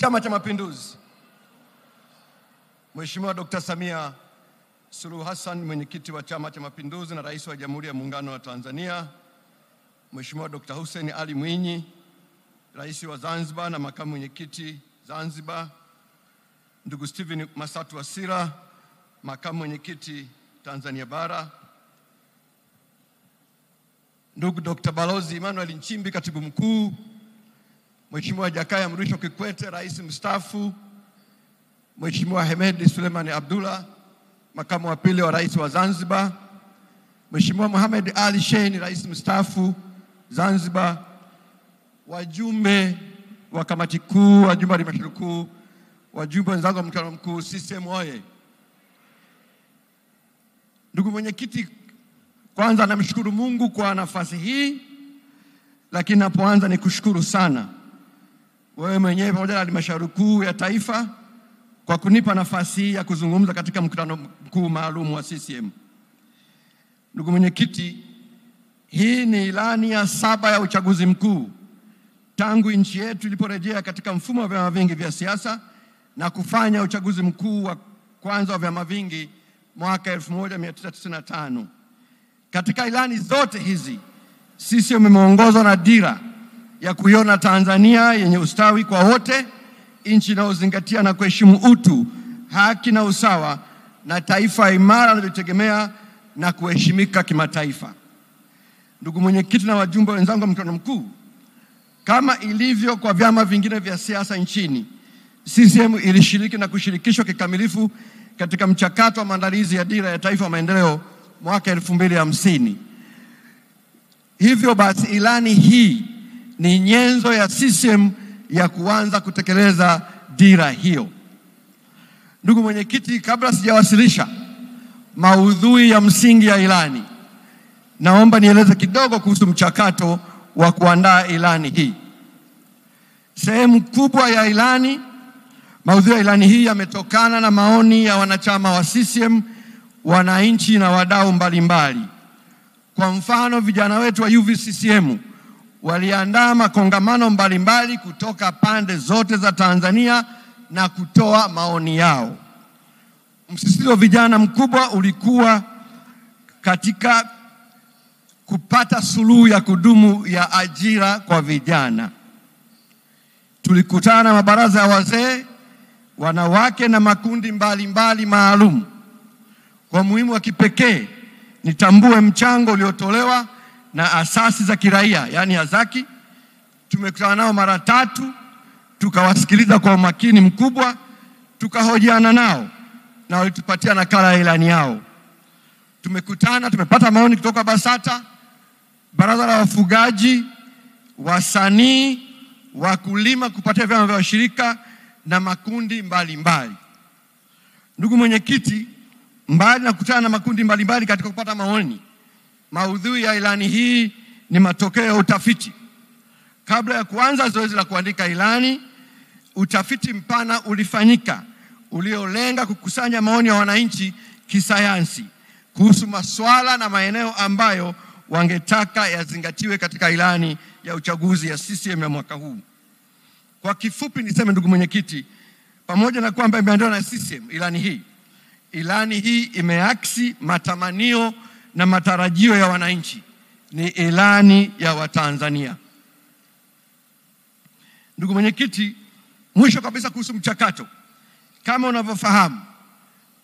Chama cha Mapinduzi. Mheshimiwa Dr. Samia Suluhu Hassan, mwenyekiti wa Chama cha Mapinduzi na Rais wa Jamhuri ya Muungano wa Tanzania. Mheshimiwa Dr. Hussein Ali Mwinyi, Rais wa Zanzibar na makamu mwenyekiti Zanzibar. Ndugu Stephen Masatu Wasira, makamu mwenyekiti Tanzania Bara. Ndugu Dr. Balozi Emmanuel Nchimbi, katibu mkuu. Mheshimiwa Jakaya Mrisho Kikwete, rais mstaafu. Mheshimiwa Hemed Suleiman Abdullah, makamu wa pili wa rais wa Zanzibar. Mheshimiwa Mohamed Ali Shein, rais mstaafu Zanzibar. Wajumbe wa kamati kuu, wajumbe wa halmashauri kuu, wajumbe wenzangu wa mkutano mkuu, CCM oye! Ndugu mwenyekiti, kwanza namshukuru Mungu kwa nafasi hii, lakini napoanza ni kushukuru sana wewe mwenyewe pamoja na halmashauri kuu ya taifa kwa kunipa nafasi hii ya kuzungumza katika mkutano mkuu maalum wa CCM. Ndugu mwenyekiti, hii ni ilani ya 7 ya uchaguzi mkuu tangu nchi yetu iliporejea katika mfumo wa vyama vingi vya siasa na kufanya uchaguzi mkuu wa kwanza wa vyama vingi mwaka 1995. Katika ilani zote hizi CCM imeongozwa na dira ya kuiona Tanzania yenye ustawi kwa wote, nchi inayozingatia na kuheshimu utu, haki na usawa, na taifa imara linalotegemea na kuheshimika kimataifa. Ndugu mwenyekiti na wajumbe wenzangu wa mkutano mkuu, kama ilivyo kwa vyama vingine vya siasa nchini, CCM ilishiriki na kushirikishwa kikamilifu katika mchakato wa maandalizi ya dira ya taifa maendeleo mwaka 2050. Hivyo basi ilani hii ni nyenzo ya CCM ya kuanza kutekeleza dira hiyo. Ndugu mwenyekiti, kabla sijawasilisha maudhui ya msingi ya ilani, naomba nieleze kidogo kuhusu mchakato wa kuandaa ilani hii. Sehemu kubwa ya ilani, maudhui ya ilani hii yametokana na maoni ya wanachama wa CCM, wananchi na wadau mbalimbali. Kwa mfano, vijana wetu wa UVCCM waliandaa makongamano mbalimbali kutoka pande zote za Tanzania na kutoa maoni yao. Msisitizo wa vijana mkubwa ulikuwa katika kupata suluhu ya kudumu ya ajira kwa vijana. Tulikutana na mabaraza ya wazee, wanawake na makundi mbalimbali maalum. Kwa muhimu wa kipekee nitambue mchango uliotolewa na asasi za kiraia, yani Azaki. Tumekutana nao mara 3, tukawasikiliza kwa umakini mkubwa, tukahojiana nao na walitupatia nakala ya ilani yao. Tumepata maoni kutoka BASATA, baraza la wafugaji, wasanii, wakulima kupatia vyama vya washirika na makundi mbalimbali. Ndugu mwenyekiti, mbali na kukutana na makundi mbalimbali katika kupata maoni, maudhui ya ilani hii ni matokeo ya utafiti. Kabla ya kuanza zoezi la kuandika ilani, utafiti mpana ulifanyika uliolenga kukusanya maoni ya wananchi kisayansi kuhusu masuala na maeneo ambayo wangetaka yazingatiwe katika ilani ya uchaguzi ya CCM ya mwaka huu. Kwa kifupi niseme, ndugu mwenyekiti, pamoja na kwamba imeandaliwa na CCM ilani hii imeaksi matamanio na matarajio ya wananchi. Ni ilani ya Watanzania. Ndugu mwenyekiti, mwisho kabisa kuhusu mchakato. Kama unavyofahamu,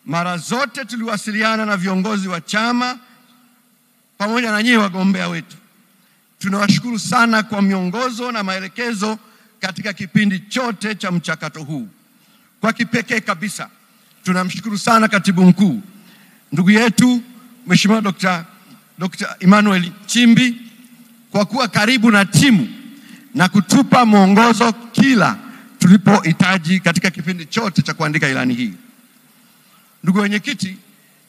mara zote tuliwasiliana na viongozi wa chama pamoja na nyinyi wagombea wetu. Tunawashukuru sana kwa miongozo na maelekezo katika kipindi chote cha mchakato huu. Kwa kipekee kabisa tunamshukuru sana katibu mkuu ndugu yetu Mheshimiwa Dr. Emmanuel Nchimbi kwa kuwa karibu na timu na kutupa mwongozo kila tulipohitaji katika kipindi chote cha kuandika ilani hii. Ndugu mwenyekiti,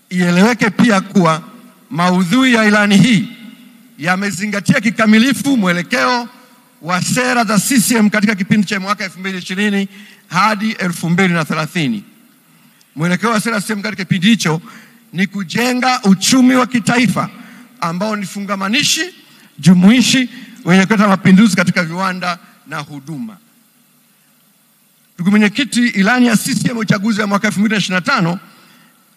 ieleweke pia kuwa maudhui ya ilani hii yamezingatia kikamilifu mwelekeo wa sera za CCM katika kipindi cha mwaka 2020 hadi 2030. Mwelekeo wa sera za CCM katika kipindi hicho ni kujenga uchumi wa kitaifa ambao ni fungamanishi, jumuishi, wenye kuleta mapinduzi katika viwanda na huduma. Ndugu Ndugu mwenyekiti, ilani ya CCM uchaguzi wa mwaka 2025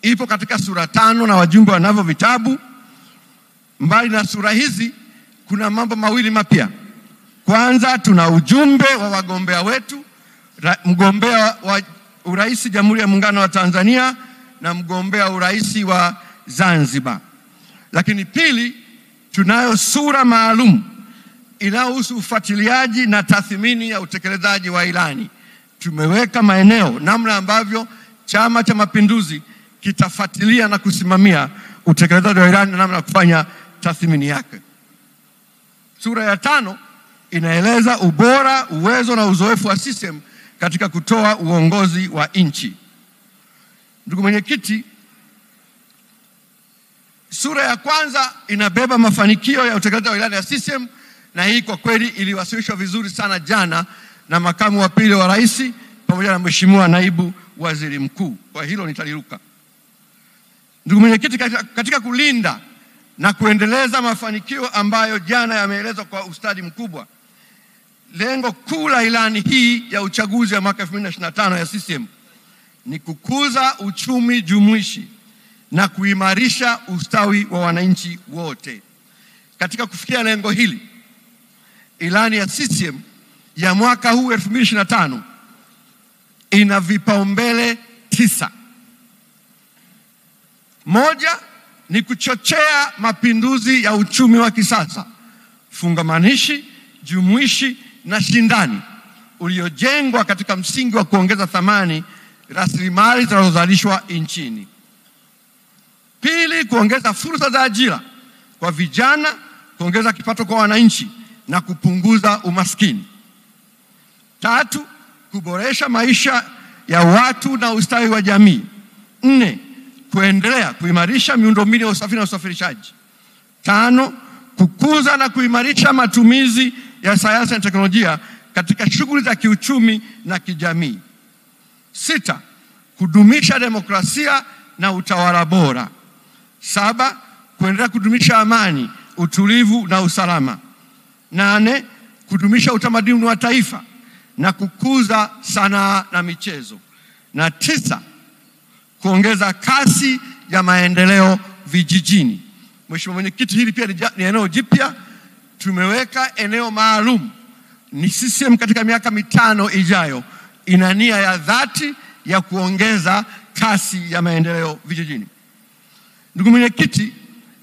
ipo katika sura 5 na wajumbe wanavyo vitabu. Mbali na sura hizi kuna mambo mawili mapya. Kwanza, tuna ujumbe wa wagombea wetu, mgombea wa urais Jamhuri ya Muungano wa Tanzania na mgombea urais wa Zanzibar. Lakini pili, tunayo sura maalum inayohusu ufuatiliaji na tathmini ya utekelezaji wa ilani. Tumeweka maeneo namna ambavyo Chama cha Mapinduzi kitafuatilia na kusimamia utekelezaji wa ilani na namna ya kufanya tathmini yake. Sura ya 5 inaeleza ubora, uwezo na uzoefu wa CCM katika kutoa uongozi wa nchi. Ndugu mwenyekiti, sura ya kwanza inabeba mafanikio ya utekelezaji wa ilani ya CCM, na hii kwa kweli iliwasilishwa vizuri sana jana na makamu wa pili wa rais pamoja na Mheshimiwa naibu waziri mkuu. Kwa hilo nitaliruka. Ndugu mwenyekiti, katika kulinda na kuendeleza mafanikio ambayo jana yameelezwa kwa ustadi mkubwa, lengo kuu la ilani hii ya uchaguzi wa mwaka 2025 ya CCM ni kukuza uchumi jumuishi na kuimarisha ustawi wa wananchi wote. Katika kufikia lengo hili, ilani ya CCM ya mwaka huu 2025 ina vipaumbele 9. Moja ni kuchochea mapinduzi ya uchumi wa kisasa, fungamanishi, jumuishi na shindani uliojengwa katika msingi wa kuongeza thamani rasilimali zinazozalishwa nchini. Pili, kuongeza fursa za ajira kwa vijana, kuongeza kipato kwa wananchi na kupunguza umaskini. Tatu, kuboresha maisha ya watu na ustawi wa jamii. 4, kuendelea kuimarisha miundombinu ya usafiri na usafirishaji. 5, kukuza na kuimarisha matumizi ya sayansi na teknolojia katika shughuli za kiuchumi na kijamii. 6, kudumisha demokrasia na utawala bora. 7, kuendelea kudumisha amani, utulivu na usalama. 8, kudumisha utamaduni wa taifa na kukuza sanaa na michezo. Na 9, kuongeza kasi ya maendeleo vijijini. Mheshimiwa Mwenyekiti, hili pia ni eneo jipya. Tumeweka eneo maalum. Ni CCM katika miaka 5 ijayo ina nia ya dhati ya kuongeza kasi ya maendeleo vijijini. Ndugu mwenyekiti,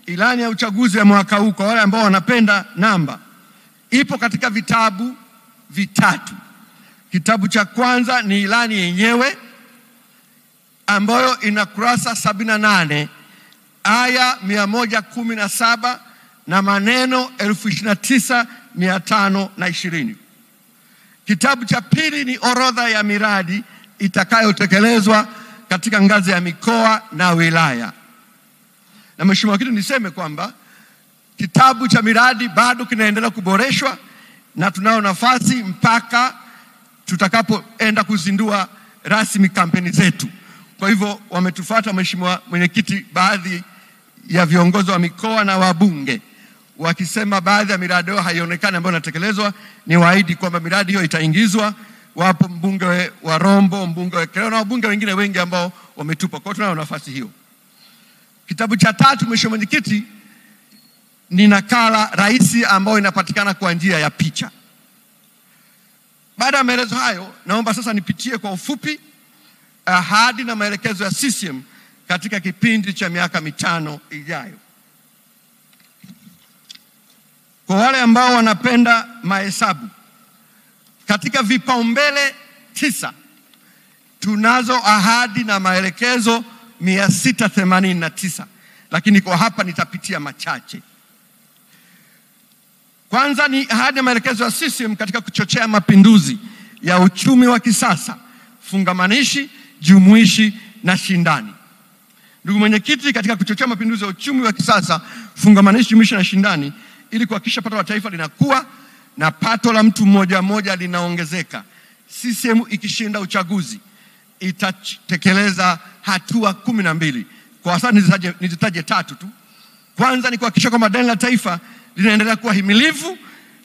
ilani ya uchaguzi ya mwaka huu, kwa wale ambao wanapenda namba, ipo katika vitabu vitatu. Kitabu cha kwanza ni ilani yenyewe ambayo ina kurasa 78, aya 117 na maneno 29,520. Kitabu cha pili ni orodha ya miradi itakayotekelezwa katika ngazi ya mikoa na wilaya. Na Mheshimiwa Wakili, niseme kwamba kitabu cha miradi bado kinaendelea kuboreshwa na tunao nafasi mpaka tutakapoenda kuzindua rasmi kampeni zetu. Kwa hivyo wametufuata Mheshimiwa Mwenyekiti, baadhi ya viongozi wa mikoa na wabunge wakisema baadhi ya miradi hiyo haionekani ambayo inatekelezwa. Ni waahidi kwamba miradi hiyo itaingizwa. Wapo mbunge wa Rombo, mbunge wa Kereo na wabunge wengine wengi ambao wametupa. Kwa hiyo tunayo nafasi hiyo. Kitabu cha tatu, Mheshimiwa Mwenyekiti, ni nakala rahisi ambayo inapatikana kwa njia ya picha. Baada ya maelezo hayo, naomba sasa nipitie kwa ufupi ahadi na maelekezo ya CCM katika kipindi cha miaka 5 ijayo. Kwa wale ambao wanapenda mahesabu, katika vipaumbele 9 tunazo ahadi na maelekezo 689, lakini kwa hapa nitapitia machache. Kwanza ni ahadi na maelekezo ya CCM katika kuchochea mapinduzi ya uchumi wa kisasa, fungamanishi, jumuishi na shindani. Ndugu mwenyekiti, katika kuchochea mapinduzi ya uchumi wa kisasa, fungamanishi, jumuishi na shindani, ili kuhakikisha pato la taifa linakuwa na pato la mtu mmoja mmoja linaongezeka, CCM ikishinda uchaguzi itatekeleza hatua 12. Kwa sasa nizitaje 3 tu. Kwanza ni kuhakikisha kwamba deni la taifa linaendelea kuwa himilivu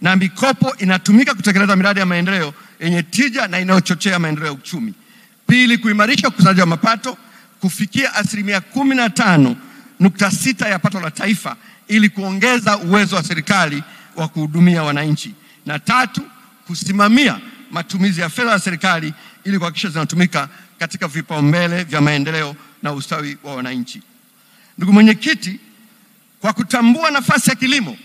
na mikopo inatumika kutekeleza miradi ya maendeleo yenye tija na inayochochea maendeleo ya uchumi. Pili, kuimarisha ukusanyaji wa mapato kufikia 15.6% ya pato la taifa ili kuongeza uwezo wa serikali wa kuhudumia wananchi. Na tatu, kusimamia matumizi ya fedha ya serikali ili kuhakikisha zinatumika katika vipaumbele vya maendeleo na ustawi wa wananchi. Ndugu mwenyekiti, kwa kutambua nafasi ya kilimo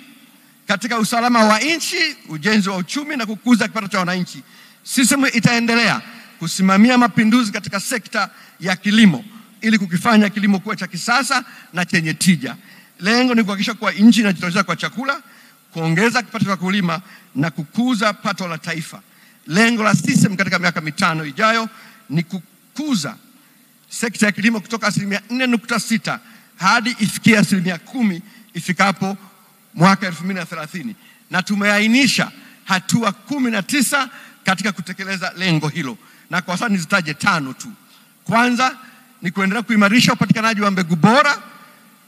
katika usalama wa nchi, ujenzi wa uchumi na kukuza kipato cha wananchi, CCM itaendelea kusimamia mapinduzi katika sekta ya kilimo ili kukifanya kilimo kuwa cha kisasa na chenye tija. Lengo ni kuhakikisha kuwa nchi inajitosheleza kwa chakula, kuongeza kipato cha wakulima na kukuza pato la taifa. Lengo la CCM katika miaka 5 ijayo ni kukuza sekta ya kilimo kutoka 4.6% hadi ifikie 10% ifikapo mwaka 2030, na tumeainisha hatua 19 katika kutekeleza lengo hilo, na kwa sasa nizitaje 5 tu. Kwanza ni kuendelea kuimarisha upatikanaji wa mbegu bora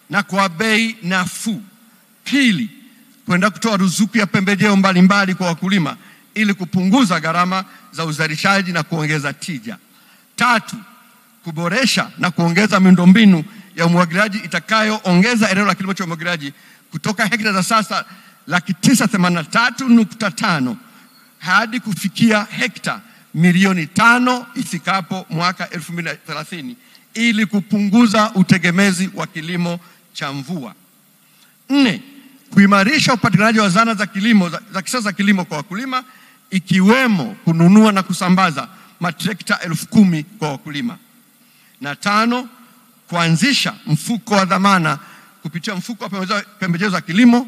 na kwa bei nafuu. Pili, kuendelea kutoa ruzuku ya pembejeo mbalimbali kwa wakulima ili kupunguza gharama za uzalishaji na kuongeza tija. Tatu, kuboresha na kuongeza miundombinu ya umwagiliaji itakayoongeza eneo la kilimo cha umwagiliaji kutoka hekta za sasa 983.5 hadi kufikia hekta milioni 5 ifikapo mwaka 2030 ili kupunguza utegemezi wa kilimo cha mvua. 4, kuimarisha upatikanaji wa zana za kilimo za kisasa za kilimo kwa wakulima ikiwemo kununua na kusambaza matrekta 10,000 kwa wakulima. Na 5, kuanzisha mfuko wa dhamana kupitia mfuko wa pembejeo za kilimo,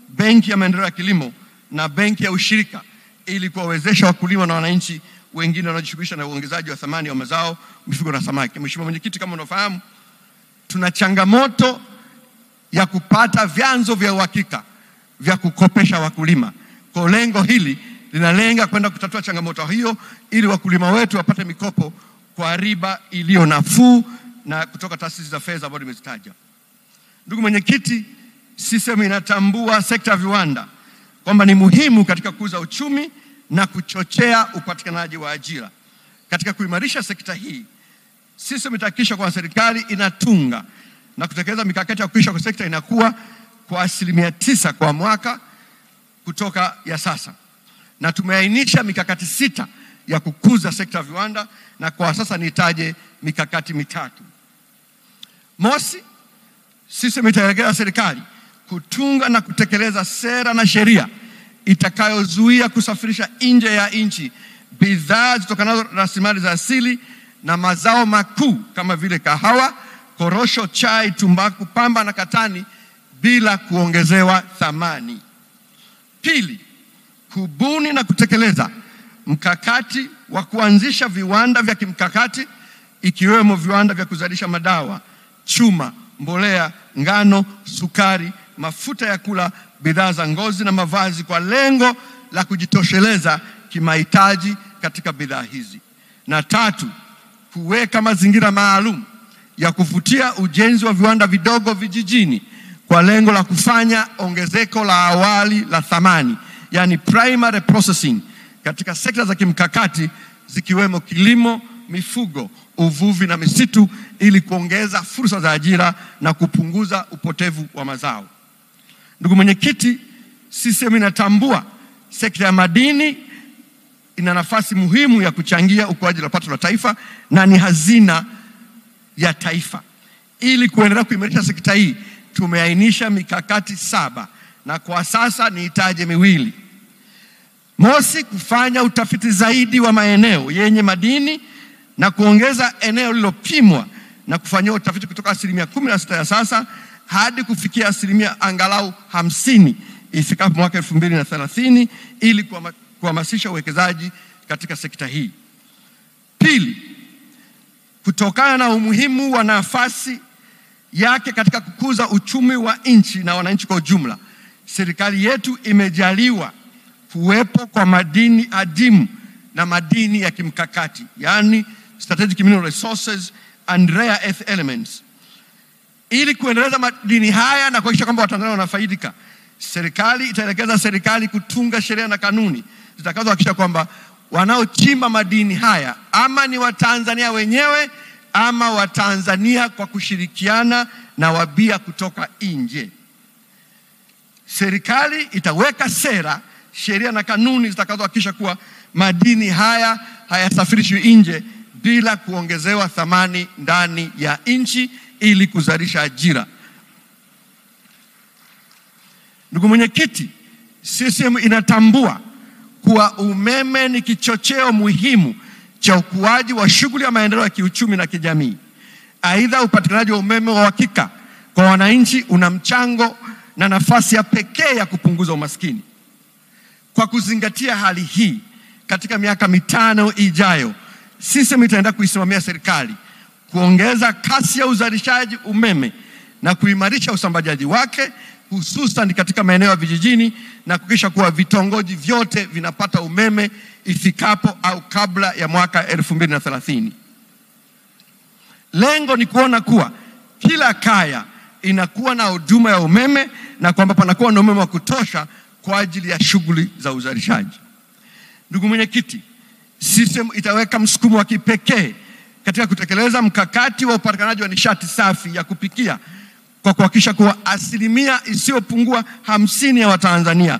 benki ya maendeleo ya kilimo na benki ya ushirika ili kuwawezesha wakulima na wananchi wengine wanaojishughulisha na uongezaji wa thamani wa mazao, mifugo na samaki. Mheshimiwa Mwenyekiti, kama unafahamu, tuna changamoto ya kupata vyanzo vya uhakika vya kukopesha wakulima. Kwa lengo hili linalenga kwenda kutatua changamoto hiyo ili wakulima wetu wapate mikopo kwa riba iliyo nafuu na kutoka taasisi za fedha ambazo nimezitaja. Ndugu mwenyekiti, CCM inatambua sekta ya viwanda kwamba ni muhimu katika kukuza uchumi na kuchochea upatikanaji wa ajira. Katika kuimarisha sekta hii, CCM itahakikisha kwamba serikali inatunga na kutekeleza mikakati ya kuhakikisha kwa sekta inakuwa kwa 9% kwa mwaka kutoka ya sasa. Na tumeainisha mikakati 6 ya kukuza sekta ya viwanda, na kwa sasa nitaje mikakati 3. Mosi, CCM itaelekeza serikali kutunga na kutekeleza sera na sheria itakayozuia kusafirisha nje ya nchi bidhaa zitokanazo na rasilimali za asili na mazao makuu kama vile kahawa, korosho, chai, tumbaku, pamba na katani bila kuongezewa thamani. Pili, kubuni na kutekeleza mkakati wa kuanzisha viwanda vya kimkakati ikiwemo viwanda vya kuzalisha madawa, chuma, mbolea, ngano, sukari, mafuta ya kula, bidhaa za ngozi na mavazi kwa lengo la kujitosheleza kimahitaji katika bidhaa hizi. Na tatu, kuweka mazingira maalum ya kuvutia ujenzi wa viwanda vidogo vijijini kwa lengo la kufanya ongezeko la awali la thamani, yani primary processing, katika sekta za kimkakati zikiwemo kilimo, mifugo, uvuvi na misitu ili kuongeza fursa za ajira na kupunguza upotevu wa mazao. Ndugu mwenyekiti, CCM inatambua sekta ya madini ina nafasi muhimu ya kuchangia ukuaji wa pato la taifa na ni hazina ya taifa. Ili kuendelea kuimarisha sekta hii, tumeainisha mikakati 7 na kwa sasa niitaje miwili. Mosi, kufanya utafiti zaidi wa maeneo yenye madini na kuongeza eneo lililopimwa na kufanyia utafiti kutoka 16% ya sasa hadi kufikia angalau 50% ifikapo mwaka 2030 ili kuhamasisha uwekezaji katika sekta hii. Pili, kutokana na umuhimu wa nafasi yake katika kukuza uchumi wa nchi na wananchi kwa ujumla, serikali yetu imejaliwa kuwepo kwa madini adimu na madini ya kimkakati, yani strategic mineral resources and rare earth elements. Ili kuendeleza madini haya na kuhakikisha kwamba Watanzania wanafaidika, serikali itaelekeza serikali kutunga sheria na kanuni zitakazohakikisha kwamba wanaochimba madini haya ama ni Watanzania wenyewe ama Watanzania kwa kushirikiana na wabia kutoka nje. Serikali itaweka sera, sheria na kanuni zitakazohakikisha kuwa madini haya hayasafirishwi nje bila kuongezewa thamani ndani ya nchi ili kuzalisha ajira. Ndugu mwenyekiti, CCM inatambua kuwa umeme ni kichocheo muhimu cha ukuaji wa shughuli ya maendeleo ya kiuchumi na kijamii. Aidha, upatikanaji wa umeme wa uhakika kwa wananchi una mchango na nafasi ya pekee ya kupunguza umaskini. Kwa kuzingatia hali hii, katika miaka 5 ijayo, CCM itaenda kuisimamia serikali kuongeza kasi ya uzalishaji umeme na kuimarisha usambazaji wake, hususan katika maeneo ya vijijini, na kuhakikisha kuwa vitongoji vyote vinapata umeme ifikapo au kabla ya mwaka 2030. Lengo ni kuona kuwa kila kaya inakuwa na huduma ya umeme na kwamba panakuwa na umeme wa kutosha kwa ajili ya shughuli za uzalishaji. Ndugu mwenyekiti, CCM itaweka msukumo wa kipekee katika kutekeleza mkakati wa upatikanaji wa nishati safi ya kupikia kwa kuhakikisha kuwa asilimia isiyopungua 50 ya Watanzania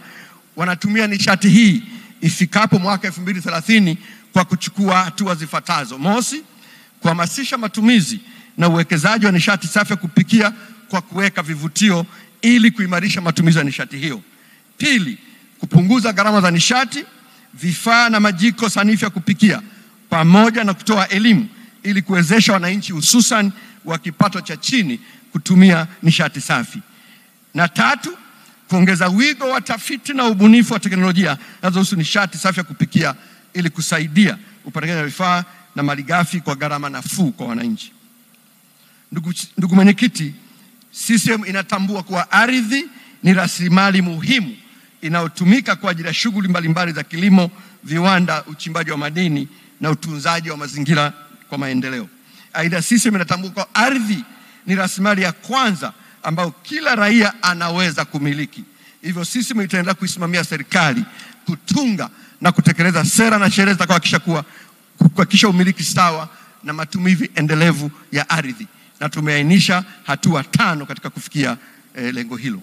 wanatumia nishati hii ifikapo mwaka 2030 kwa kuchukua hatua zifuatazo. Mosi, kuhamasisha matumizi na uwekezaji wa nishati safi ya kupikia kwa kuweka vivutio ili kuimarisha matumizi ya nishati hiyo. Pili, kupunguza gharama za nishati, vifaa na majiko sanifu ya kupikia pamoja na kutoa elimu ili kuwezesha wananchi hususan wa kipato cha chini kutumia nishati safi. Na tatu, kuongeza wigo wa tafiti na ubunifu wa teknolojia zinazohusu nishati safi ya kupikia ili kusaidia upatikanaji wa vifaa na malighafi kwa gharama nafuu kwa wananchi. Ndugu mwenyekiti, CCM inatambua kuwa ardhi ni rasilimali muhimu inayotumika kwa ajili ya shughuli mbalimbali za kilimo, viwanda, uchimbaji wa madini na utunzaji wa mazingira kwa maendeleo. Aidha, CCM inatambua kuwa ardhi ni rasilimali ya kwanza ambayo kila raia anaweza kumiliki. Hivyo CCM itaendelea kuisimamia serikali kutunga na kutekeleza sera na sheria kuhakikisha umiliki sawa na matumizi endelevu ya ardhi, na tumeainisha hatua 5 katika kufikia lengo hilo.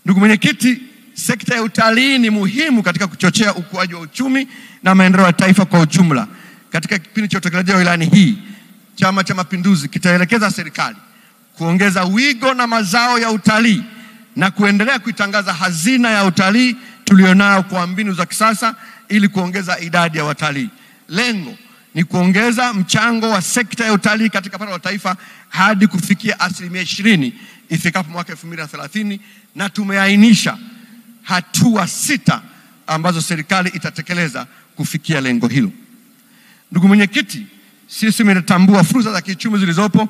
Ndugu mwenyekiti, sekta ya utalii ni muhimu katika kuchochea ukuaji wa uchumi na maendeleo ya taifa kwa ujumla. Katika kipindi cha utekelezaji wa ilani hii, Chama cha Mapinduzi kitaelekeza serikali kuongeza wigo na mazao ya utalii na kuendelea kuitangaza hazina ya utalii tulionayo kwa mbinu za kisasa ili kuongeza idadi ya watalii. Lengo ni kuongeza mchango wa sekta ya utalii katika pato la taifa hadi kufikia 20% ifikapo mwaka 2030, na tumeainisha hatua 6 ambazo serikali itatekeleza kufikia lengo hilo. Ndugu mwenyekiti, CCM inatambua fursa za kiuchumi zilizopo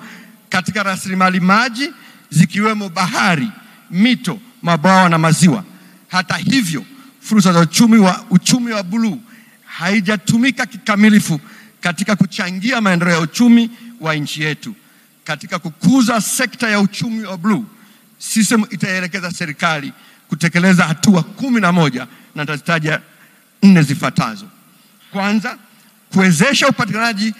katika rasilimali maji zikiwemo bahari, mito, mabwawa na maziwa. Hata hivyo, fursa za uchumi wa buluu haijatumika kikamilifu katika kuchangia maendeleo ya uchumi wa nchi yetu. Katika kukuza sekta ya uchumi wa buluu, CCM itaelekeza serikali kutekeleza hatua 11 na nitazitaja 4 zifuatazo. Kwanza, kuwezesha upatikanaji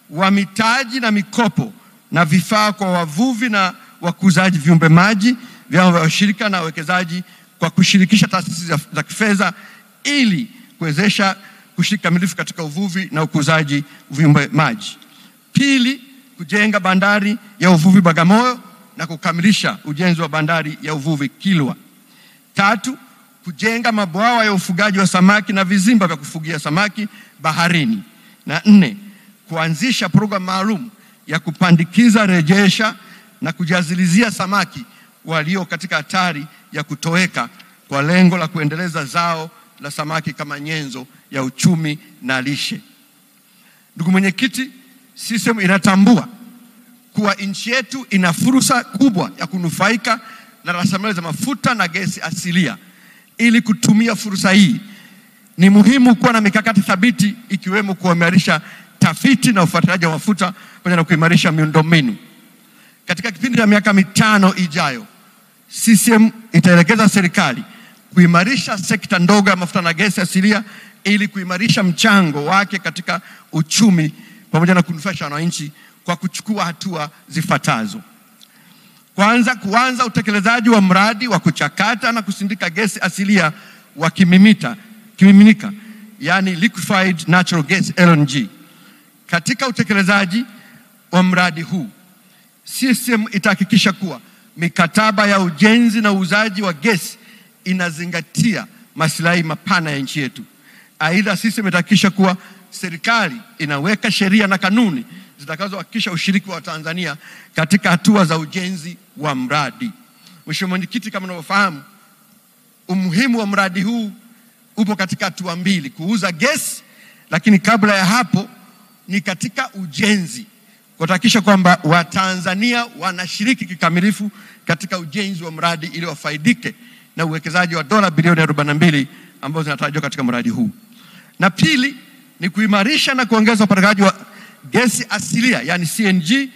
wa mitaji na mikopo na vifaa kwa wavuvi na wakuzaji viumbe maji, vyama vya ushirika na wawekezaji kwa kushirikisha taasisi za kifedha ili kuwezesha kushiriki kamilifu katika uvuvi na ukuzaji viumbe maji. Pili, kujenga bandari ya uvuvi Bagamoyo na kukamilisha ujenzi wa bandari ya uvuvi Kilwa. Tatu, kujenga mabwawa ya ufugaji wa samaki na vizimba vya kufugia samaki baharini. Na 4, kuanzisha programu maalum ya kupandikiza, rejesha na kujazilizia samaki walio katika hatari ya kutoweka kwa lengo la kuendeleza zao la samaki kama nyenzo ya uchumi na lishe. Ndugu mwenyekiti, CCM inatambua kuwa nchi yetu ina fursa kubwa ya kunufaika na rasilimali za mafuta na gesi asilia. Ili kutumia fursa hii, ni muhimu kuwa na mikakati thabiti ikiwemo kuimarisha tafiti na ufuatiliaji wa mafuta pamoja na kuimarisha miundombinu. Katika kipindi cha miaka 5 ijayo, CCM itaelekeza serikali kuimarisha sekta ndogo ya mafuta na gesi asilia ili kuimarisha mchango wake katika uchumi pamoja na kunufaisha wananchi kwa kuchukua hatua zifuatazo. Kwanza, kuanza utekelezaji wa mradi wa kuchakata na kusindika gesi asilia wa kimiminika, yani liquefied natural gas LNG. Katika utekelezaji wa mradi huu, CCM itahakikisha kuwa mikataba ya ujenzi na uuzaji wa gesi inazingatia maslahi mapana ya nchi yetu. Aidha, CCM itahakikisha kuwa serikali inaweka sheria na kanuni zitakazohakikisha ushiriki wa Tanzania katika hatua za ujenzi wa mradi. Mheshimiwa Mwenyekiti, kama unavyofahamu, umuhimu wa mradi huu upo katika hatua mbili: kuuza gesi, lakini kabla ya hapo ni katika ujenzi, kuhakikisha kwamba Watanzania wanashiriki kikamilifu katika ujenzi wa mradi ili wafaidike na uwekezaji wa dola bilioni 42 ambazo zinatarajiwa katika mradi huu. Na pili ni kuimarisha na kuongeza upatikanaji wa gesi asilia, yani CNG,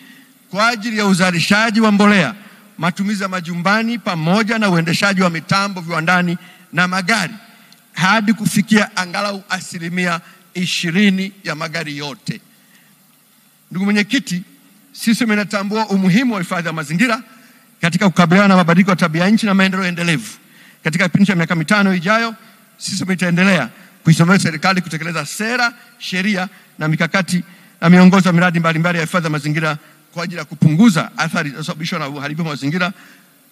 kwa ajili ya uzalishaji wa mbolea, matumizi ya majumbani pamoja na uendeshaji wa mitambo viwandani na magari hadi kufikia angalau 20% ya magari yote. Ndugu Mwenyekiti, sisi tunatambua umuhimu wa hifadhi ya mazingira katika kukabiliana na mabadiliko ya tabia nchi na maendeleo endelevu. Katika kipindi cha miaka 5 ijayo, sisi tutaendelea kuisimamia serikali kutekeleza sera, sheria na mikakati na miongozo ya miradi mbalimbali ya hifadhi ya mazingira kwa ajili ya kupunguza athari zinazosababishwa na uharibifu wa mazingira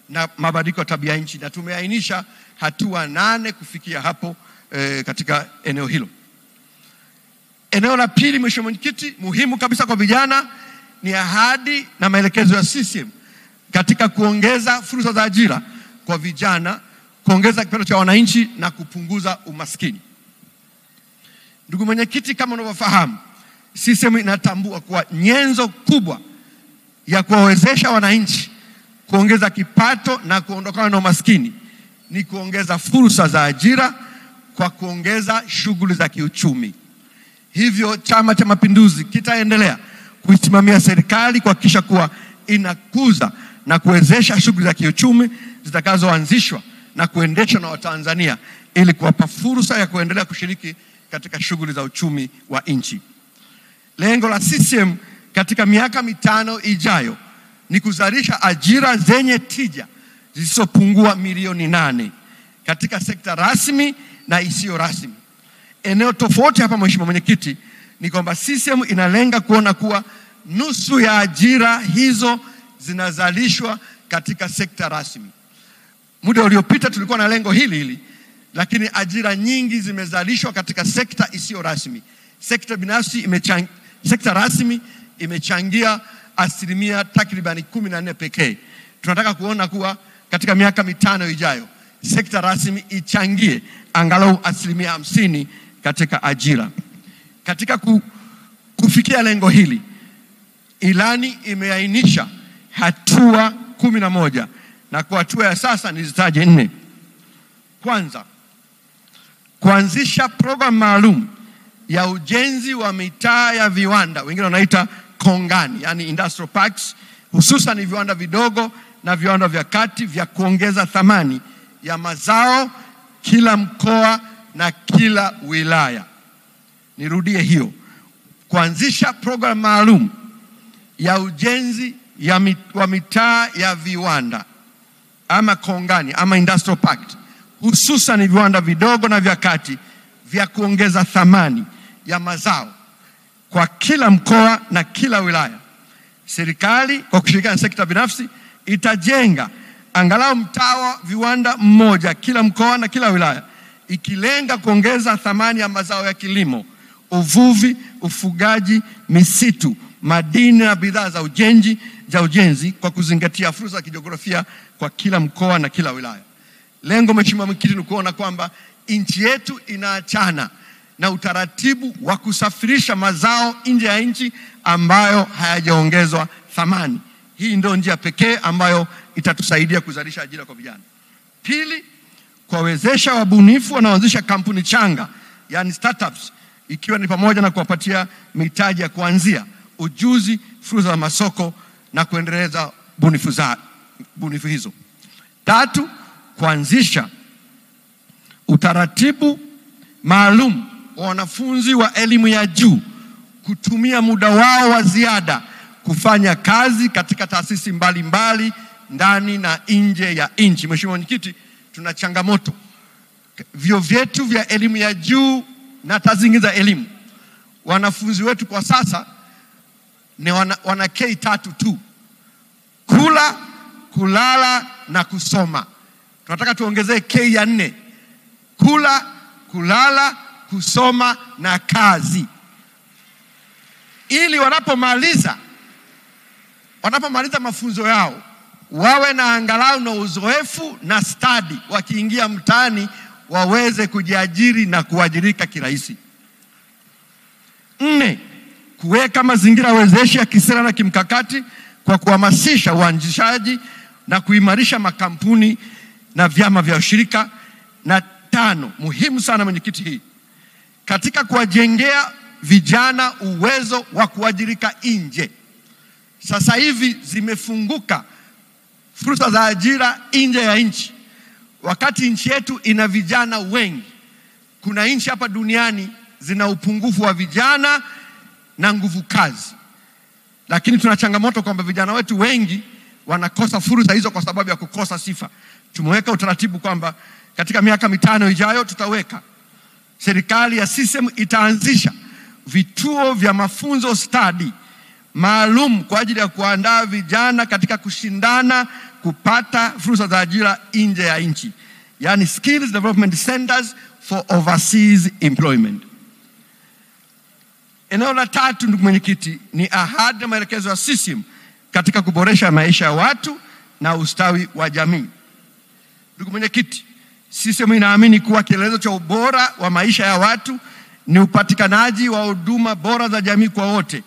na mabadiliko ya tabia nchi, na tumeainisha hatua 8 kufikia hapo katika eneo hilo. Eneo la pili, Mheshimiwa Mwenyekiti, muhimu kabisa kwa vijana ni ahadi na maelekezo ya CCM katika kuongeza fursa za ajira kwa vijana, kuongeza kipato cha wananchi na kupunguza umaskini. Ndugu Mwenyekiti, kama unavyofahamu, CCM inatambua kuwa nyenzo kubwa ya kuwawezesha wananchi kuongeza kipato na kuondokana na umaskini ni kuongeza fursa za ajira kwa kuongeza shughuli za kiuchumi. Hivyo Chama cha Mapinduzi kitaendelea kuisimamia serikali kuhakikisha kuwa inakuza na kuwezesha shughuli za kiuchumi zitakazoanzishwa na kuendeshwa na Watanzania ili kuwapa fursa ya kuendelea kushiriki katika shughuli za uchumi wa nchi. Lengo la CCM katika miaka 5 ijayo ni kuzalisha ajira zenye tija zisizopungua milioni 8 katika sekta rasmi na isiyo rasmi. Eneo tofauti hapa, Mheshimiwa Mwenyekiti, ni kwamba CCM inalenga kuona kuwa nusu ya ajira hizo zinazalishwa katika sekta rasmi. Muda uliopita tulikuwa na lengo hili, lakini ajira nyingi zimezalishwa katika sekta isiyo rasmi. Sekta rasmi imechangia asilimia takribani 14 pekee. Tunataka kuona kuwa katika miaka 5 ijayo sekta rasmi ichangie angalau asilimia 50 katika ajira. Katika kufikia lengo hili, ilani imeainisha hatua 11 na kwa hatua ya sasa nizitaje 4. Kwanza, kuanzisha programu maalum ya ujenzi wa mitaa ya viwanda, wengine wanaita kongani, yani industrial parks, hususan viwanda vidogo na viwanda vya kati vya kuongeza thamani ya mazao kila mkoa na kila wilaya. Nirudie hiyo. Kuanzisha programu maalum ya ujenzi wa mitaa ya viwanda ama kongani ama industrial park, hususan viwanda vidogo na vya kati vya kuongeza thamani ya mazao kwa kila mkoa na kila wilaya. Serikali kwa kushirikiana na sekta binafsi itajenga angalau mtaa wa viwanda mmoja kila mkoa na kila wilaya, ikilenga kuongeza thamani ya mazao ya kilimo, uvuvi, ufugaji, misitu, madini na bidhaa za ujenzi kwa kuzingatia fursa za kijiografia kwa kila mkoa na kila wilaya. Lengo, Mheshimiwa Mwenyekiti, ni kuona kwamba nchi yetu inaachana na utaratibu wa kusafirisha mazao nje ya nchi ambayo hayajaongezwa thamani. Hii ndio njia pekee ambayo itatusaidia kuzalisha ajira kwa vijana. Pili, kuwawezesha wabunifu wanaoanzisha kampuni changa, yani startups, ikiwa ni pamoja na kuwapatia mitaji ya kuanzia, ujuzi, fursa za masoko na kuendeleza bunifu hizo. Tatu, kuanzisha utaratibu maalum wa wanafunzi wa elimu ya juu kutumia muda wao wa ziada kufanya kazi katika taasisi mbalimbali ndani na nje ya nchi. Mheshimiwa Mwenyekiti, tuna changamoto. Vyuo vyetu vya elimu ya juu na taasisi za elimu, wanafunzi wetu kwa sasa ni wana K3 tu: kula, kulala na kusoma. Tunataka tuongezee K ya 4: kula, kulala, kusoma na kazi, ili wanapomaliza mafunzo yao wawe na angalau na uzoefu na stadi, wakiingia mtaani waweze kujiajiri na kuajirika kirahisi. 4, kuweka mazingira wezeshi ya kisera na kimkakati kwa kuhamasisha uanzishaji na kuimarisha makampuni na vyama vya ushirika. Na 5, muhimu sana mwenyekiti, hii katika kuwajengea vijana uwezo wa kuajirika nje. Sasa hivi zimefunguka fursa za ajira nje ya nchi. Wakati nchi yetu ina vijana wengi, kuna nchi hapa duniani zina upungufu wa vijana na nguvu kazi. Lakini tuna changamoto kwamba vijana wetu wengi wanakosa fursa hizo kwa sababu ya kukosa sifa. Tumeweka utaratibu kwamba katika miaka 5 ijayo serikali ya CCM itaanzisha vituo vya mafunzo stadi maalum kwa ajili ya kuandaa vijana katika kushindana kupata fursa za ajira nje ya nchi, yani skills development centers for overseas employment. Eneo la 3, ndugu mwenyekiti, ni ahadi na maelekezo ya CCM katika kuboresha maisha ya watu na ustawi wa jamii. Ndugu mwenyekiti, CCM inaamini kuwa kielelezo cha ubora wa maisha ya watu ni upatikanaji wa huduma bora za jamii kwa wote,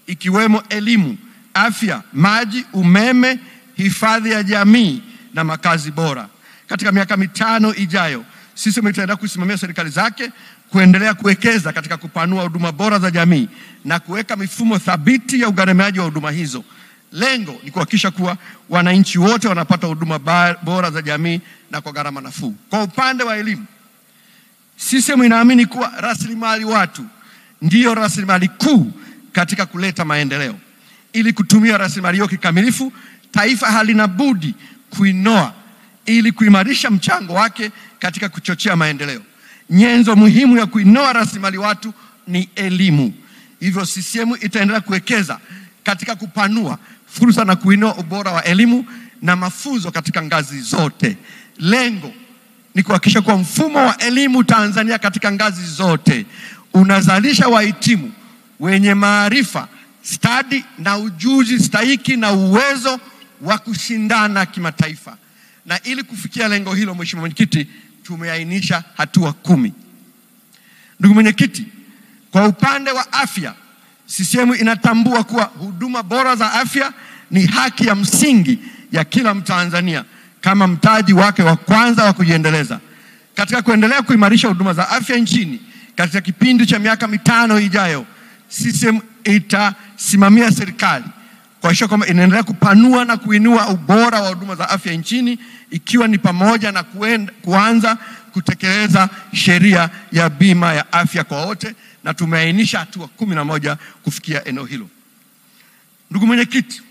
ikiwemo elimu, afya, maji, umeme, hifadhi ya jamii na makazi bora. Katika miaka 5 ijayo, CCM itaendelea kusimamia serikali zake kuendelea kuwekeza katika kupanua huduma bora za jamii na kuweka mifumo thabiti ya ugharamiaji wa huduma hizo. Lengo ni kuhakikisha kuwa wananchi wote wanapata huduma bora za jamii na kwa gharama nafuu. Kwa upande wa elimu, CCM inaamini kuwa rasilimali watu ndiyo rasilimali kuu katika kuleta maendeleo. Ili kutumia rasilimali hiyo kikamilifu, taifa halina budi kuinoa ili kuimarisha mchango wake katika kuchochea maendeleo. Nyenzo muhimu ya kuinoa rasilimali watu ni elimu. Hivyo CCM itaendelea kuwekeza katika kupanua fursa na kuinua ubora wa elimu na mafunzo katika ngazi zote. Lengo ni kuhakikisha kwa mfumo wa elimu Tanzania katika ngazi zote unazalisha wahitimu wenye maarifa, stadi na ujuzi stahiki na uwezo wa kushindana kimataifa. Na ili kufikia lengo hilo, Mheshimiwa Mwenyekiti, tumeainisha hatua 10. Ndugu mwenyekiti, kwa upande wa afya, CCM inatambua kuwa huduma bora za afya ni haki ya msingi ya kila Mtanzania kama mtaji wake wa kwanza wa kujiendeleza. Katika kuendelea kuimarisha huduma za afya nchini katika kipindi cha miaka 5 ijayo, CCM itasimamia serikali kuhakikisha kwamba inaendelea kupanua na kuinua ubora wa huduma za afya nchini, ikiwa ni pamoja na kuanza kutekeleza sheria ya bima ya afya kwa wote, na tumeainisha hatua 11 kufikia eneo hilo. Ndugu mwenyekiti,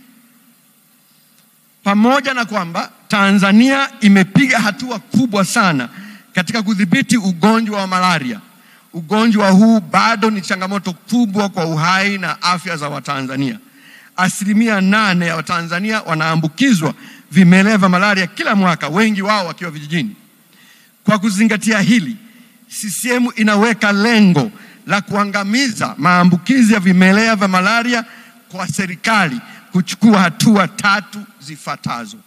pamoja na kwamba Tanzania imepiga hatua kubwa sana katika kudhibiti ugonjwa wa malaria, ugonjwa huu bado ni changamoto kubwa kwa uhai na afya za Watanzania. 8% ya Watanzania wanaambukizwa vimelea vya malaria kila mwaka, wengi wao wakiwa vijijini. Kwa kuzingatia hili, CCM inaweka lengo la kuangamiza maambukizi ya vimelea vya malaria kwa serikali kuchukua hatua 3 zifuatazo.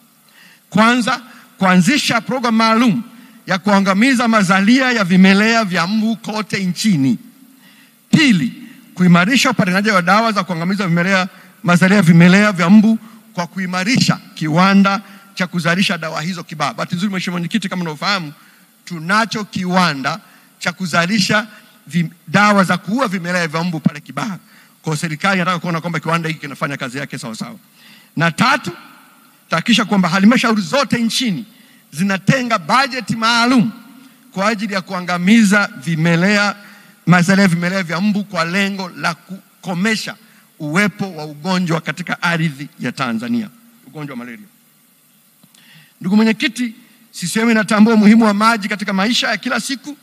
Kwanza, kuanzisha programu maalum ya kuangamiza mazalia ya vimelea vya mbu kote nchini. Pili, kuimarisha upatikanaji wa dawa za kuangamiza mazalia ya vimelea vya mbu kwa kuimarisha kiwanda cha kuzalisha dawa hizo Kibaha. Bahati nzuri, Mheshimiwa Mwenyekiti, kama unavyofahamu, tunacho kiwanda cha kuzalisha dawa za kuua vimelea vya mbu pale Kibaha. Kwa serikali inataka kuona kwamba kiwanda hiki kinafanya kazi yake sawa sawa. Na 3, tahakikisha kwamba halmashauri zote nchini zinatenga bajeti maalum kwa ajili ya kuangamiza mazalia vimelea vya mbu kwa lengo la kukomesha uwepo wa ugonjwa katika ardhi ya Tanzania, ugonjwa wa malaria. Ndugu mwenyekiti, CCM inatambua umuhimu wa maji katika maisha ya kila siku,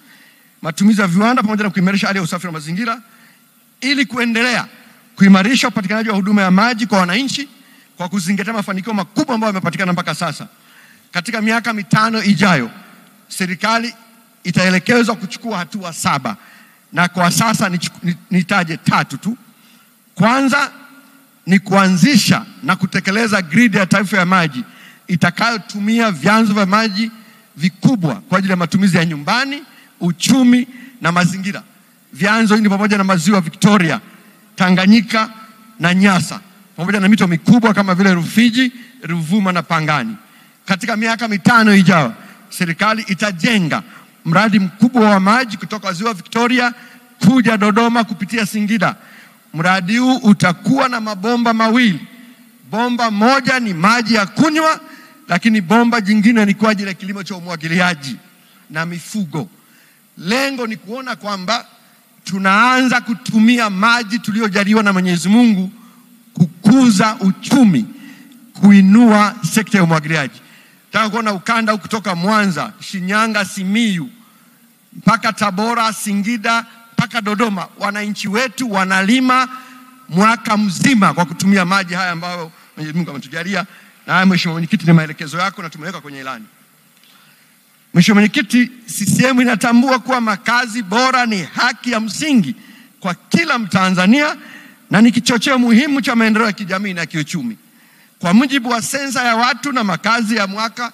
matumizi ya viwanda pamoja na kuimarisha hali ya usafi wa mazingira ili kuendelea kuimarisha upatikanaji wa huduma ya maji kwa wananchi kwa kuzingatia mafanikio makubwa ambayo yamepatikana mpaka sasa. Katika miaka 5 ijayo, serikali itaelekezwa kuchukua hatua 7 na kwa sasa nitaje 3 tu. Kwanza ni kuanzisha na kutekeleza gridi ya taifa ya maji itakayotumia vyanzo vya maji vikubwa kwa ajili ya matumizi ya nyumbani, uchumi na mazingira. Vyanzo hivi pamoja na maziwa Victoria, Tanganyika na Nyasa, pamoja na mito mikubwa kama vile Rufiji, Ruvuma na Pangani. Katika miaka 5 ijayo, serikali itajenga mradi mkubwa wa maji kutoka ziwa Victoria kuja Dodoma kupitia Singida. Mradi huu utakuwa na mabomba mawili. Bomba moja ni maji ya kunywa, lakini bomba jingine ni kwa ajili ya kilimo cha umwagiliaji na mifugo. Lengo ni kuona kwamba tunaanza kutumia maji tuliyojaliwa na Mwenyezi Mungu kukuza uchumi, kuinua sekta ya umwagiliaji. Nataka kuona ukanda kutoka Mwanza, Shinyanga, Simiyu mpaka Tabora, Singida mpaka Dodoma, wananchi wetu wanalima mwaka mzima kwa kutumia maji haya ambayo Mwenyezi Mungu ametujalia. Na haya, Mheshimiwa Mwenyekiti, ni maelekezo yako na tumeweka kwenye ilani. Mheshimiwa Mwenyekiti, CCM inatambua kuwa makazi bora ni haki ya msingi kwa kila Mtanzania na ni kichocheo muhimu cha maendeleo ya kijamii na kiuchumi. Kwa mujibu wa sensa ya watu na makazi ya mwaka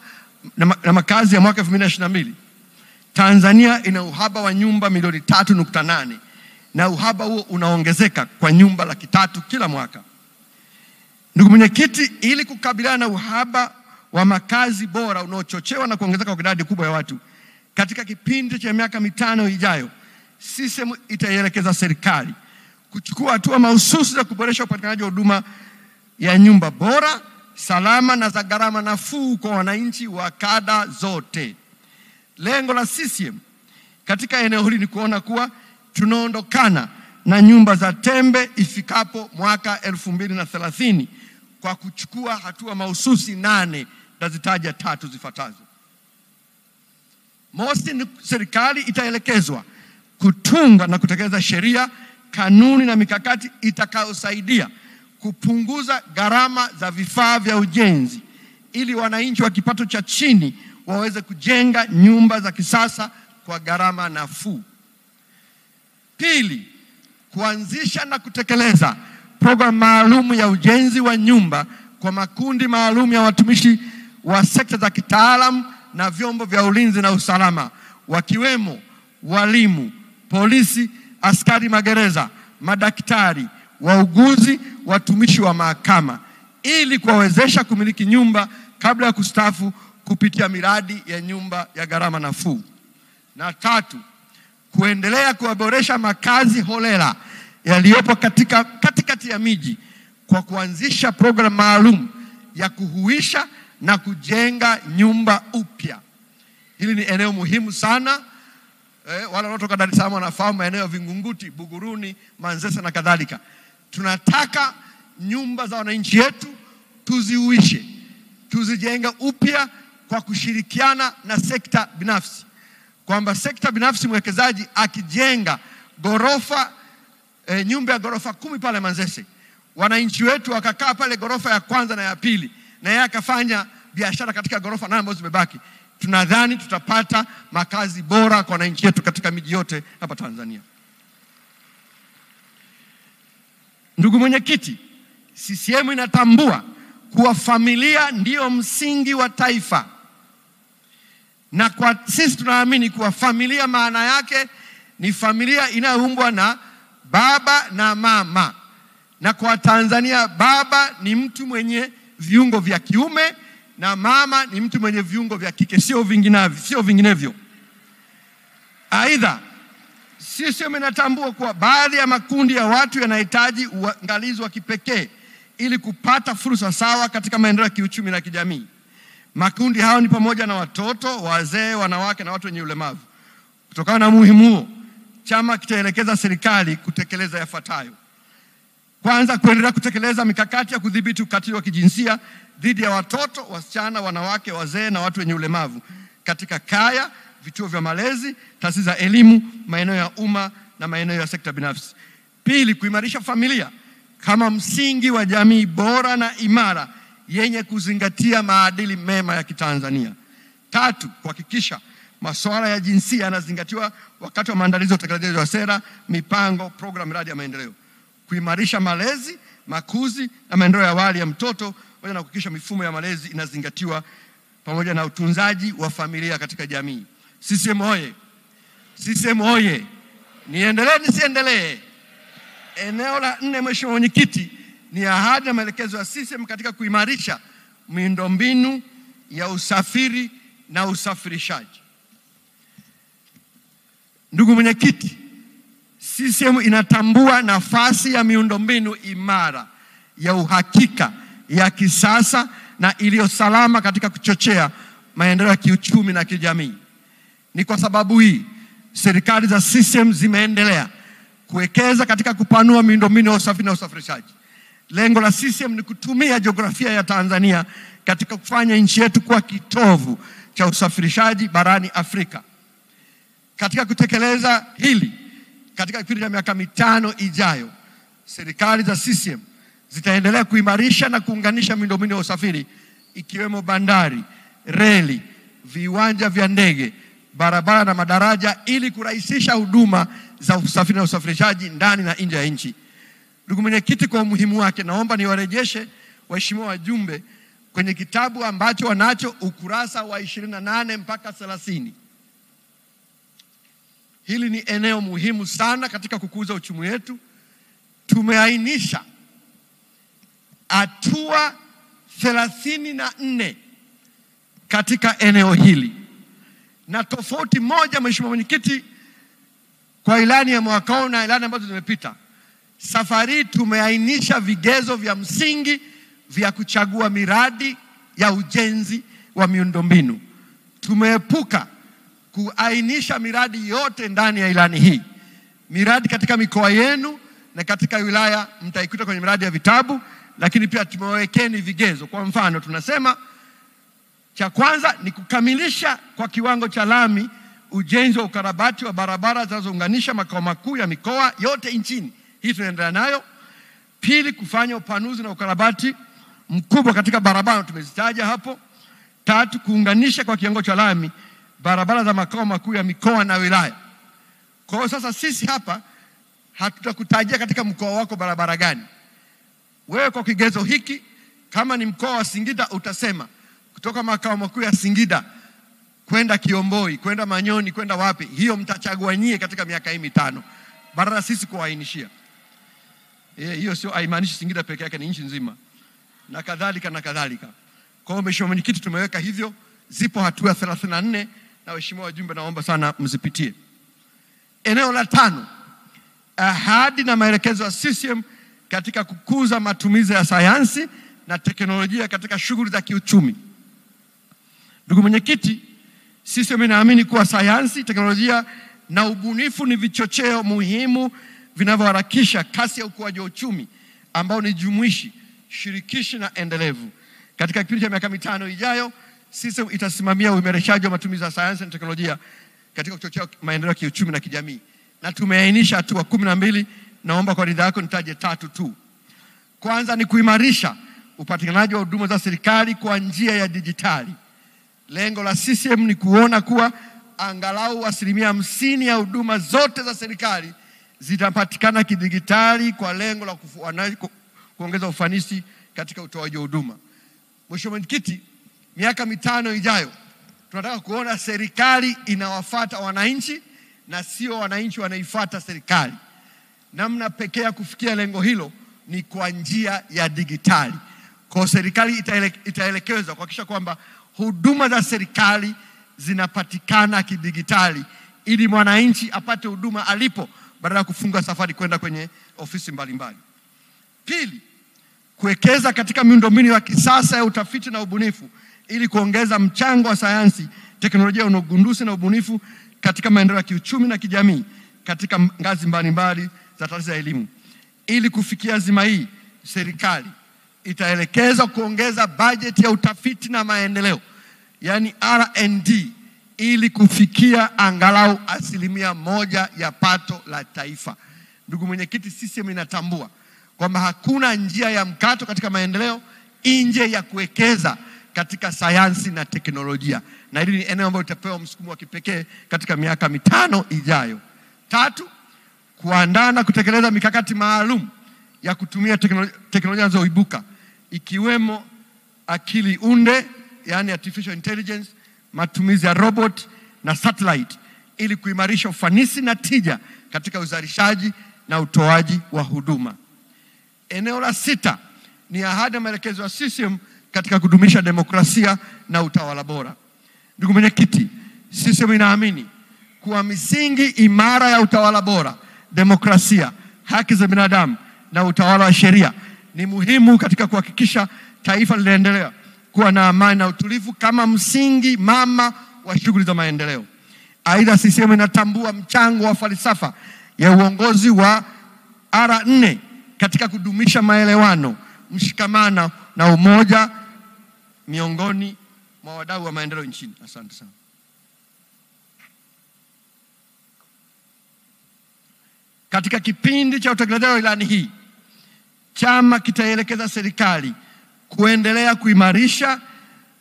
2022, Tanzania ina uhaba wa nyumba milioni 3.8 na uhaba huo unaongezeka kwa nyumba 300,000 kila mwaka. Ndugu mwenyekiti, ili kukabiliana na uhaba wa makazi bora unaochochewa na kuongezeka kwa idadi kubwa ya watu, katika kipindi cha miaka 5 ijayo, CCM itaielekeza serikali kuchukua hatua mahususi za kuboresha upatikanaji wa huduma ya nyumba bora, salama na za gharama nafuu kwa wananchi wa kada zote. Lengo la CCM katika eneo hili ni kuona kuwa tunaondokana na nyumba za tembe ifikapo mwaka 2030 kwa kuchukua hatua mahususi 8, nazitaja 3 zifuatazo. Mosi, serikali itaelekezwa kutunga na kutekeleza sheria, kanuni na mikakati itakayosaidia kupunguza gharama za vifaa vya ujenzi ili wananchi wa kipato cha chini waweze kujenga nyumba za kisasa kwa gharama nafuu. Pili, kuanzisha na kutekeleza programu maalum ya ujenzi wa nyumba kwa makundi maalum ya watumishi wa sekta za kitaalamu na vyombo vya ulinzi na usalama, wakiwemo walimu, polisi, askari magereza, madaktari, wauguzi, watumishi wa mahakama, ili kuwawezesha kumiliki nyumba kabla ya kustaafu kupitia miradi ya nyumba ya gharama nafuu. Na 3, kuendelea kuboresha makazi holela yaliyopo katikati ya miji kwa kuanzisha programu maalum ya kuhuisha na kujenga nyumba upya. Hili ni eneo muhimu sana. Wale wanaotoka Dar es Salaam wanafahamu maeneo ya Vingunguti, Buguruni, Manzese na kadhalika. Tunataka nyumba za wananchi wetu tuzihuishe, tuzijenga upya kwa kushirikiana na sekta binafsi. Kwamba sekta binafsi, mwekezaji akijenga nyumba ya ghorofa 10 pale Manzese, wananchi wetu wakakaa pale ghorofa ya kwanza na ya pili, na yeye akafanya biashara katika ghorofa 8 ambazo zimebaki, tunadhani tutapata makazi bora kwa wananchi wetu katika miji yote hapa Tanzania. Ndugu mwenyekiti, CCM inatambua kuwa familia ndiyo msingi wa taifa. Na kwa sisi tunaamini kuwa familia maana yake ni familia inayoumbwa na baba na mama. Na kwa Tanzania, baba ni mtu mwenye viungo vya kiume na mama ni mtu mwenye viungo vya kike, sio vinginevyo. Aidha, sisi tunatambua kuwa baadhi ya makundi ya watu yanahitaji uangalizi wa kipekee ili kupata fursa sawa katika maendeleo ya kiuchumi na kijamii. Makundi hao ni pamoja na watoto, wazee, wanawake na watu wenye ulemavu. Kutokana na muhimu huo, chama kitaelekeza serikali kutekeleza yafuatayo. Kwanza, kuendelea kutekeleza mikakati ya kudhibiti ukatili wa kijinsia dhidi ya watoto, wasichana, wanawake, wazee na watu wenye ulemavu katika kaya, vituo vya malezi, taasisi za elimu, maeneo ya umma na maeneo ya sekta binafsi. Pili, kuimarisha familia kama msingi wa jamii bora na imara yenye kuzingatia maadili mema ya Kitanzania. Tatu, kuhakikisha masuala ya jinsia yanazingatiwa wakati wa maandalizi ya utekelezaji wa sera, mipango, programu, miradi ya maendeleo. Kuimarisha malezi, makuzi na maendeleo ya awali ya mtoto pamoja na kuhakikisha mifumo ya malezi inazingatiwa pamoja na utunzaji wa familia katika jamii. CCM oye! CCM oye! Niendelee nisiendelee? Eneo la 4, Mheshimiwa Mwenyekiti, ni ahadi na maelekezo ya CCM katika kuimarisha miundombinu ya usafiri na usafirishaji. Ndugu Mwenyekiti, CCM inatambua nafasi ya miundombinu imara ya uhakika, ya kisasa na iliyo salama katika kuchochea maendeleo ya kiuchumi na kijamii. Ni kwa sababu hii serikali za CCM zimeendelea kuwekeza katika kupanua miundombinu ya usafiri na usafirishaji. Lengo la CCM ni kutumia jiografia ya Tanzania katika kufanya nchi yetu kuwa kitovu cha usafirishaji barani Afrika. Katika kutekeleza hili, katika kipindi cha miaka 5 ijayo, serikali za CCM zitaendelea kuimarisha na kuunganisha miundombinu ya usafiri ikiwemo bandari, reli, viwanja vya ndege, barabara na madaraja ili kurahisisha huduma za usafiri na usafirishaji ndani na nje ya nchi. Ndugu Mwenyekiti, kwa umuhimu wake, naomba niwarejeshe waheshimiwa wajumbe kwenye kitabu ambacho wanacho ukurasa wa 28 mpaka 30. Hili ni eneo muhimu sana katika kukuza uchumi wetu. Tumeainisha hatua 34 katika eneo hili, na tofauti moja, Mheshimiwa Mwenyekiti, kwa ilani ya mwaka huu na ilani ambazo zimepita, safari tumeainisha vigezo vya msingi vya kuchagua miradi ya ujenzi wa miundombinu. Tumeepuka kuainisha miradi yote ndani ya ilani hii. Miradi katika mikoa yenu na katika wilaya mtaikuta kwenye miradi ya vitabu, lakini pia tumewekeni vigezo. Kwa mfano, tunasema cha kwanza ni kukamilisha kwa kiwango cha lami ujenzi wa ukarabati wa barabara zinazounganisha makao makuu ya mikoa yote nchini. Hii tunaendelea nayo. Pili, kufanya upanuzi na ukarabati mkubwa katika barabara tumezitaja hapo. Tatu, kuunganisha kwa kiwango cha lami barabara za makao makuu ya mikoa na wilaya. Kwa hiyo sasa sisi hapa hatutakutajia katika mkoa wako barabara gani. Wewe kwa kigezo hiki, kama ni mkoa wa Singida utasema kutoka makao makuu ya Singida kwenda Kiomboi, kwenda Manyoni, kwenda wapi. Hiyo mtachagua nyie katika miaka hii 5. Badala sisi kuainishia. Hiyo sio haimaanishi Singida peke yake, ni nchi nzima. Na kadhalika na kadhalika. Kwa hiyo Mheshimiwa Mwenyekiti, tumeweka hivyo. Zipo hatua 34 na waheshimiwa wajumbe naomba sana mzipitie. Eneo la 5, ahadi na maelekezo ya CCM katika kukuza matumizi ya sayansi na teknolojia katika shughuli za kiuchumi. Ndugu Mwenyekiti, CCM inaamini kuwa sayansi, teknolojia na ubunifu ni vichocheo muhimu vinavyoharakisha kasi ya ukuaji wa uchumi ambao ni jumuishi, shirikishi na endelevu. Katika kipindi cha miaka 5 ijayo, CCM itasimamia uimarishaji wa matumizi ya sayansi na teknolojia katika kuchochea maendeleo ya kiuchumi na kijamii. Na tumeainisha hatua 12, naomba kwa ridhaa yako nitaje 3 tu. Kwanza ni kuimarisha upatikanaji wa huduma za serikali kwa njia ya dijitali. Lengo la CCM ni kuona kuwa angalau 50% ya huduma zote za serikali zitapatikana kidigitali kwa lengo la kuongeza ufanisi katika utoaji wa huduma. Mheshimiwa Mwenyekiti, miaka 5 ijayo tunataka kuona serikali inawafuata wananchi na sio wananchi wanaifuata serikali. Namna pekee ya kufikia lengo hilo ni kwa njia ya digitali. Kwa serikali itaelekezwa kuhakikisha kwamba huduma za serikali zinapatikana kidigitali ili mwananchi apate huduma alipo badala ya kufunga safari kwenda kwenye ofisi mbalimbali. Pili, kuwekeza katika miundombinu ya kisasa ya utafiti na ubunifu ili kuongeza mchango wa sayansi, teknolojia na ugunduzi na ubunifu katika maendeleo ya kiuchumi na kijamii katika ngazi mbalimbali za taasisi za elimu. Ili kufikia azima hii, serikali itaelekeza kuongeza bajeti ya utafiti na maendeleo, yani R&D, ili kufikia angalau 1% ya pato la taifa. Ndugu mwenyekiti, CCM inatambua kwamba hakuna njia ya mkato katika maendeleo nje ya kuwekeza katika sayansi na teknolojia, na hili ni eneo ambalo litapewa msukumo wa kipekee katika miaka 5 ijayo. 3, kuandaa na kutekeleza mikakati maalum ya kutumia teknolojia zinazoibuka, ikiwemo akili unde, yani artificial intelligence, matumizi ya robot na satellite, ili kuimarisha ufanisi na tija katika uzalishaji na utoaji wa huduma. Eneo la 6 ni ahadi na maelekezo ya CCM katika kudumisha demokrasia na utawala bora. Ndugu mwenyekiti, CCM inaamini kuwa misingi imara ya utawala bora, demokrasia, haki za binadamu na utawala wa sheria ni muhimu katika kuhakikisha taifa linaendelea kuwa na amani na utulivu kama msingi mama wa shughuli za maendeleo. Aidha, CCM inatambua mchango wa falsafa ya uongozi wa R4 katika kudumisha maelewano, mshikamano na umoja miongoni mwa wadau wa maendeleo nchini. Asante sana. Katika kipindi cha utekelezaji wa ilani hii, chama kitaelekeza serikali kuendelea kuimarisha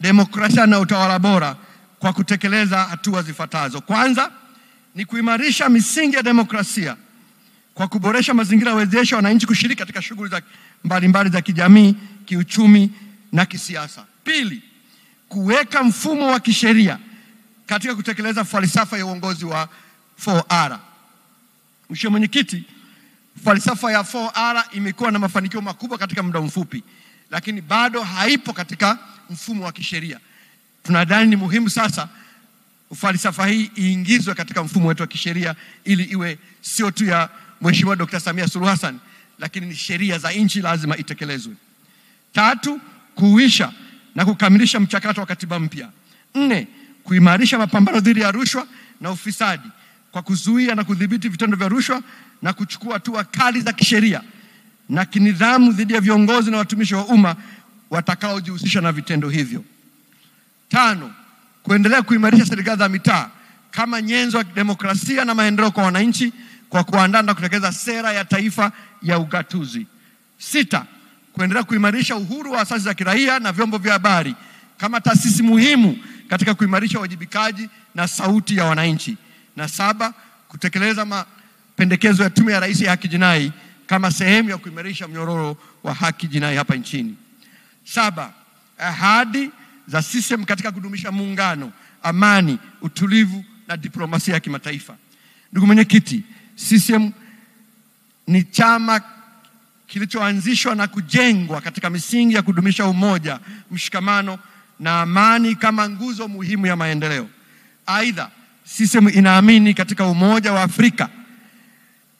demokrasia na utawala bora kwa kutekeleza hatua zifuatazo. Kwanza ni kuimarisha misingi ya demokrasia kwa kuboresha mazingira wezeshi wananchi kushiriki katika shughuli za mbalimbali za kijamii, kiuchumi na kisiasa. Pili, kuweka mfumo wa kisheria katika kutekeleza falsafa ya uongozi wa 4R. Mheshimiwa Mwenyekiti, falsafa ya 4R imekuwa na mafanikio makubwa katika muda mfupi, lakini bado haipo katika mfumo wa kisheria. Tunadhani ni muhimu sasa falsafa hii iingizwe katika mfumo wetu wa kisheria ili iwe sio tu ya Mheshimiwa Dr. Samia Suluhu Hassan, lakini ni sheria za nchi lazima itekelezwe. 3, kuhuisha na kukamilisha mchakato wa katiba mpya. 4, kuimarisha mapambano dhidi ya rushwa na ufisadi kwa kuzuia na kudhibiti vitendo vya rushwa na kuchukua hatua kali za kisheria na kinidhamu dhidi ya viongozi na watumishi wa umma watakaojihusisha na vitendo hivyo. 5, kuendelea kuimarisha serikali za mitaa kama nyenzo ya demokrasia na maendeleo kwa wananchi kwa kuandaa na kutekeleza sera ya taifa ya ugatuzi. 6, kuendelea kuimarisha uhuru wa asasi za kiraia na vyombo vya habari kama taasisi muhimu katika kuimarisha uwajibikaji na sauti ya wananchi. Na 7, kutekeleza mapendekezo ya Tume ya Rais ya Haki Jinai kama sehemu ya kuimarisha mnyororo wa haki jinai hapa nchini. 7, ahadi za CCM katika kudumisha muungano, amani, utulivu na diplomasia ya kimataifa. Ndugu mwenyekiti, CCM ni chama kilichoanzishwa na kujengwa katika misingi ya kudumisha umoja, mshikamano na amani kama nguzo muhimu ya maendeleo. Aidha, CCM inaamini katika umoja wa Afrika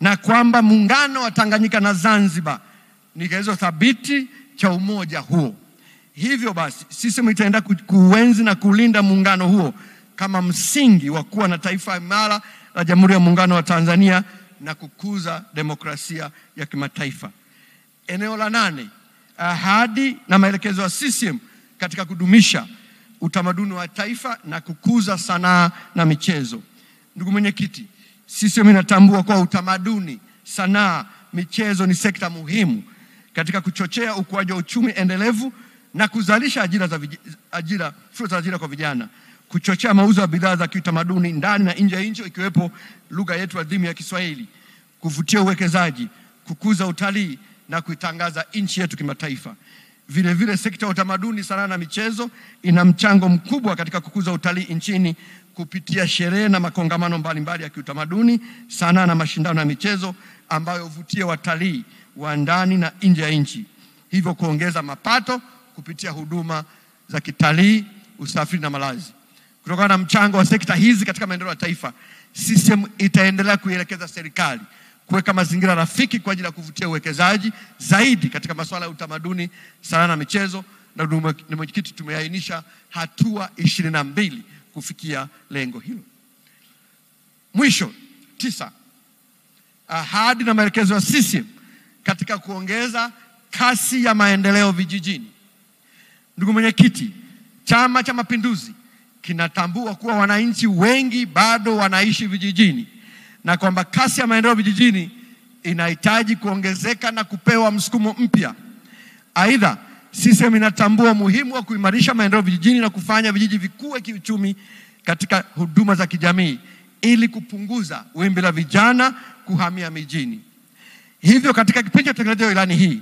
na kwamba muungano wa Tanganyika na Zanzibar ni kigezo thabiti cha umoja huo. Hivyo basi, CCM itaenda kuenzi na kulinda muungano huo kama msingi wa kuwa na taifa imara la Jamhuri ya Muungano wa Tanzania na kukuza demokrasia ya kimataifa. Eneo la 8, ahadi na maelekezo ya CCM katika kudumisha utamaduni wa taifa na kukuza sanaa na michezo. Ndugu mwenyekiti, CCM inatambua kuwa utamaduni, sanaa, michezo ni sekta muhimu katika kuchochea ukuaji wa uchumi endelevu na kuzalisha fursa za ajira kwa vijana, kuchochea mauzo ya bidhaa za kiutamaduni ndani na nje ya nchi ikiwepo lugha yetu adhimu ya Kiswahili, kuvutia uwekezaji, kukuza utalii na kuitangaza nchi yetu kimataifa. Vile vile sekta ya utamaduni, sanaa na michezo ina mchango mkubwa katika kukuza utalii nchini kupitia sherehe na makongamano mbalimbali ya kiutamaduni, sanaa na mashindano ya michezo ambayo huvutia watalii wa ndani na nje ya nchi, hivyo kuongeza mapato kupitia huduma za kitalii, usafiri na malazi. Kutokana na mchango wa sekta hizi katika maendeleo ya taifa, CCM itaendelea kuielekeza serikali kuweka mazingira rafiki kwa ajili ya kuvutia uwekezaji zaidi katika masuala ya utamaduni, sanaa na michezo, na mwenyekiti tumeainisha hatua 22 kufikia lengo hilo. Mwisho, 9, ahadi na maelekezo ya CCM katika kuongeza kasi ya maendeleo vijijini. Ndugu mwenyekiti, Chama cha Mapinduzi kinatambua kuwa wananchi wengi bado wanaishi vijijini na kwamba kasi ya maendeleo vijijini inahitaji kuongezeka na kupewa msukumo mpya. Aidha, CCM inatambua umuhimu wa kuimarisha maendeleo vijijini na kufanya vijiji vikue kiuchumi katika huduma za kijamii ili kupunguza wimbi la vijana kuhamia mijini. Hivyo katika kipindi cha utekelezaji wa ilani hii,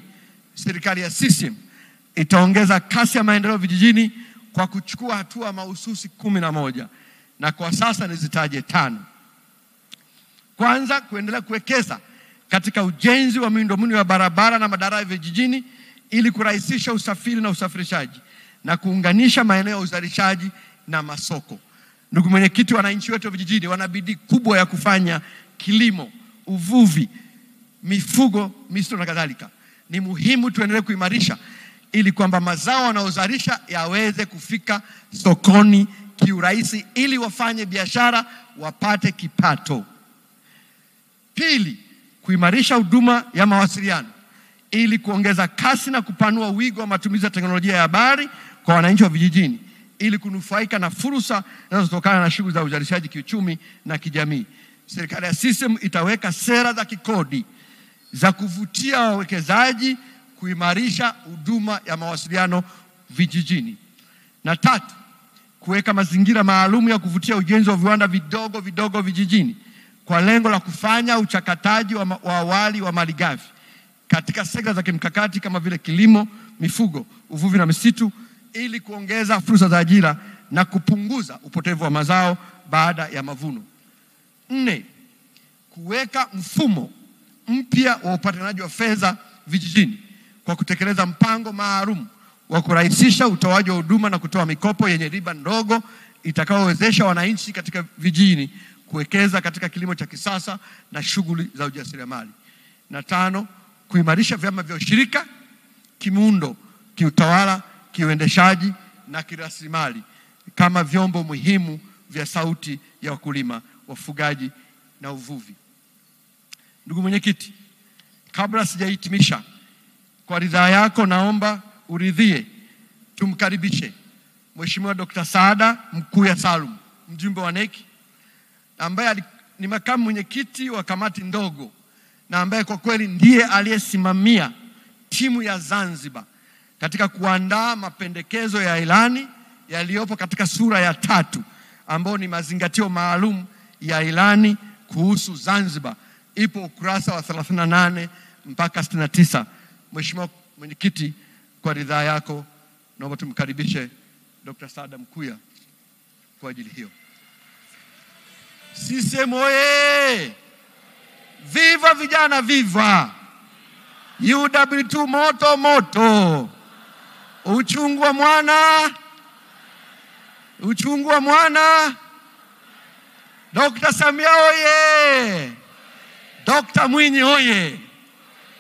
serikali ya CCM itaongeza kasi ya maendeleo vijijini kwa kuchukua hatua mahususi 11 na kwa sasa nizitaje 5. Kwanza, kuendelea kuwekeza katika ujenzi wa miundombinu ya barabara na madaraja vijijini ili kurahisisha usafiri na usafirishaji na kuunganisha maeneo ya uzalishaji na masoko. Ndugu mwenyekiti, wananchi wetu vijijini wana bidii kubwa ya kufanya kilimo, uvuvi, mifugo, misitu na kadhalika. Ni muhimu tuendelee kuimarisha ili kwamba mazao wanaozalisha yaweze kufika sokoni kiurahisi ili wafanye biashara wapate kipato. Pili, kuimarisha huduma ya mawasiliano ili kuongeza kasi na kupanua wigo wa matumizi ya teknolojia ya habari kwa wananchi wa vijijini ili kunufaika na fursa zinazotokana na shughuli za uzalishaji kiuchumi na kijamii. Serikali ya CCM itaweka sera za kikodi za kuvutia wawekezaji kuimarisha huduma ya mawasiliano vijijini. Na 3, kuweka mazingira maalum ya kuvutia ujenzi wa viwanda vidogo vidogo vijijini kwa lengo la kufanya uchakataji wa awali wa malighafi katika sekta za kimkakati kama vile kilimo, mifugo, uvuvi na misitu ili kuongeza fursa za ajira na kupunguza upotevu wa mazao baada ya mavuno. 4, kuweka mfumo mpya wa upatikanaji wa fedha vijijini kwa kutekeleza mpango maalum wa kurahisisha utoaji wa huduma na kutoa mikopo yenye riba ndogo itakayowezesha wananchi katika vijijini kuwekeza katika kilimo cha kisasa na shughuli za ujasiriamali. Na 5, kuimarisha vyama vya ushirika kimuundo, kiutawala, kiuendeshaji na kiraslimali kama vyombo muhimu vya sauti ya wakulima, wafugaji na uvuvi. Ndugu mwenyekiti, kabla sijahitimisha, kwa ridhaa yako naomba uridhie tumkaribishe Mheshimiwa Dr. Saada Mkuya Salum, mjumbe wa NEC, ambaye ni makamu mwenyekiti wa kamati ndogo na ambaye kwa kweli ndiye aliyesimamia timu ya Zanzibar katika kuandaa mapendekezo ya ilani yaliyopo katika sura ya 3 ambayo ni mazingatio maalum ya ilani kuhusu Zanzibar. Ipo ukurasa wa 38 mpaka 69. Mheshimiwa mwenyekiti, kwa ridhaa yako naomba tumkaribishe Dr. Saada Mkuya kwa ajili hiyo. CCM oye! Viva vijana, viva! UW2 moto moto! Uchungu wa mwana! Dr. Samia oye! Dr. Mwinyi oye!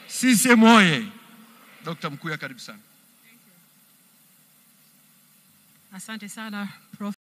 CCM oye! Dr. Mkuya, karibu sana. Asante sana Prof.